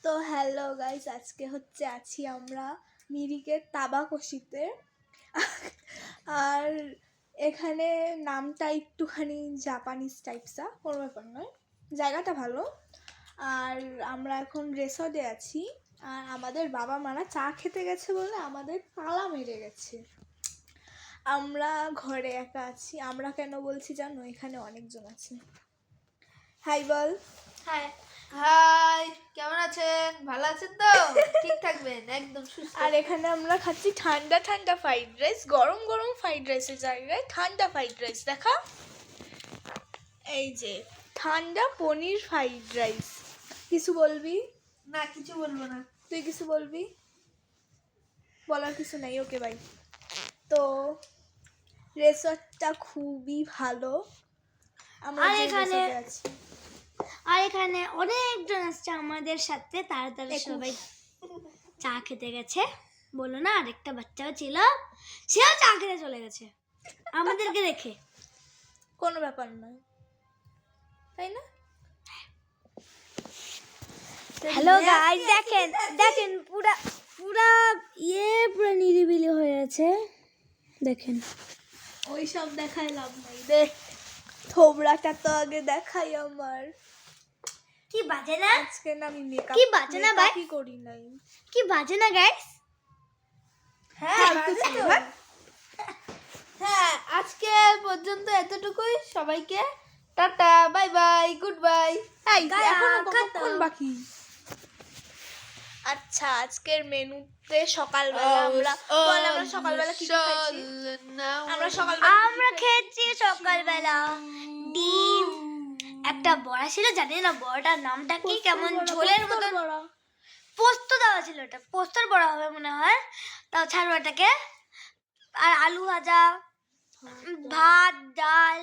তো hello guys, আজকে আছি আমরা মিরিকের তাবাকশিতে। আর এখানে নামটা একটুখানি জাপানিজ টাইপসা, কোনো ব্যাপার নয়, জায়গাটা ভালো। আর আমরা এখন রেসর্টে আছি। আর আমাদের বাবা মারা চা খেতে গেছে বলে আমাদের তালা মেরে গেছে। আমরা ঘরে একা আছি। আমরা কেন বলছি জানো? এখানে অনেকজন আছে। হাই বল। হাই হাই, কেমন আছেন? ভালো আছেন তো? ঠিক থাকবেন, একদম সুস্থ। আর এখানে আমরা খাচ্ছি ঠান্ডা ঠান্ডা ফ্রাইড রাইস। গরম গরম ফ্রাইড রাইসের জায়গায় ঠান্ডা ফ্রাইড রাইস। দেখা, এই যে ঠান্ডা পনির ফ্রাইড রাইস। কিছু বলবি? না, কিছু বলবো না। তুই কিছু বলবি? বলার কিছু নাই, ওকে বাই। তো রেসর্টটা খুবই ভালো। আমরা যে রেসর্টে আছি, আর এখানে অনেকজন আসছে আমাদের সাথে। তাড়াতাড়ি সবাই চা খেতে গেছে। বলো না, আরেকটা বাচ্চাও ছিল, সেও চা খেতে চলে গেছে আমাদেরকে রেখে। কোনো ব্যাপার নয়, তাই না? হ্যালো গাইস, দেখেন দেখেন, পুরা পুরা পুরা নিরিবিলি হয়ে আছে। দেখেন, ওই সব দেখায় লাভ নাই, দেখ থোবড়াটা তো আগে দেখাই আমার। কি বাজে না? আজকে না আমি মেকআপ কি বাজে না ভাই? কি করি নাই। কি বাজে না গাইস? হ্যাঁ, হ্যাঁ, আজকে পর্যন্ত এতটুকুই। সবাইকে tata, bye bye, good bye. এই গায়া, এখনো খাতা। কতক্ষণ বাকি? আচ্ছা, আজকের মেনুতে সকালবেলা আমরা সকালবেলা কি খাইছি? আমরা খেয়েছি সকালবেলা ডিম, একটা বড়া ছিল, জানি না বড়াটার নামটা কি, কেমন ঝোলের মতো পোস্ত দেওয়া ছিল। ওটা পোস্তর বড়া হবে মনে হয়, তাও ছাড়ো ওটাকে। আর আলু ভাজা, ভাত, ডাল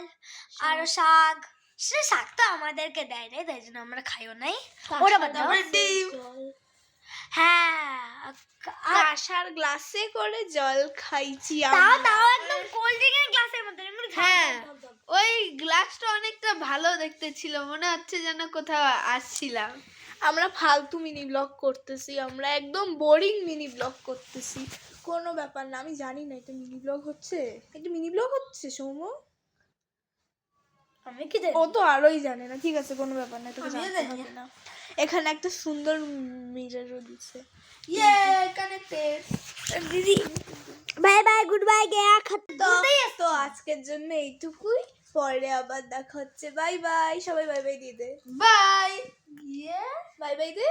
আর শাক। সে শাক তো আমাদেরকে দেয় নাই, তাই জন্য আমরা খাইও নাই। ওটা বাদ দাও। ডিম। হ্যাঁ, কাঁসার গ্লাসে করে জল খাইছি তাও আমরা। তাও একদম কোল্ড ড্রিঙ্কের গ্লাসের মতো। হ্যাঁ, ওই গ্লাসটা অনেকটা ভালো দেখতে ছিল, মনে হচ্ছে যেন কোথাও আসছিলাম। আমরা ফালতু মিনি ব্লগ করতেছি, আমরা একদম বোরিং মিনি ব্লগ করতেছি। কোনো ব্যাপার না, আমি জানি না এটা মিনি ব্লগ হচ্ছে। এটা মিনি ব্লগ হচ্ছে সৌম্য? আমি কি ও তো আরোই জানে না। ঠিক আছে, কোনো ব্যাপার না, তোকে আমিও জানতে জানি হবে না। এখানে একটা সুন্দর মিররও দিচ্ছে। ইয়ে, কানেক্টেড। দিদি, bye bye, good bye, Gaya খতম। তো আজকের জন্য এইটুকুই। পরে আবার দেখা হচ্ছে। Bye bye. সবাই বাই বাই দিয়ে দে। বাই। ইয়ে, বাই বাই দে।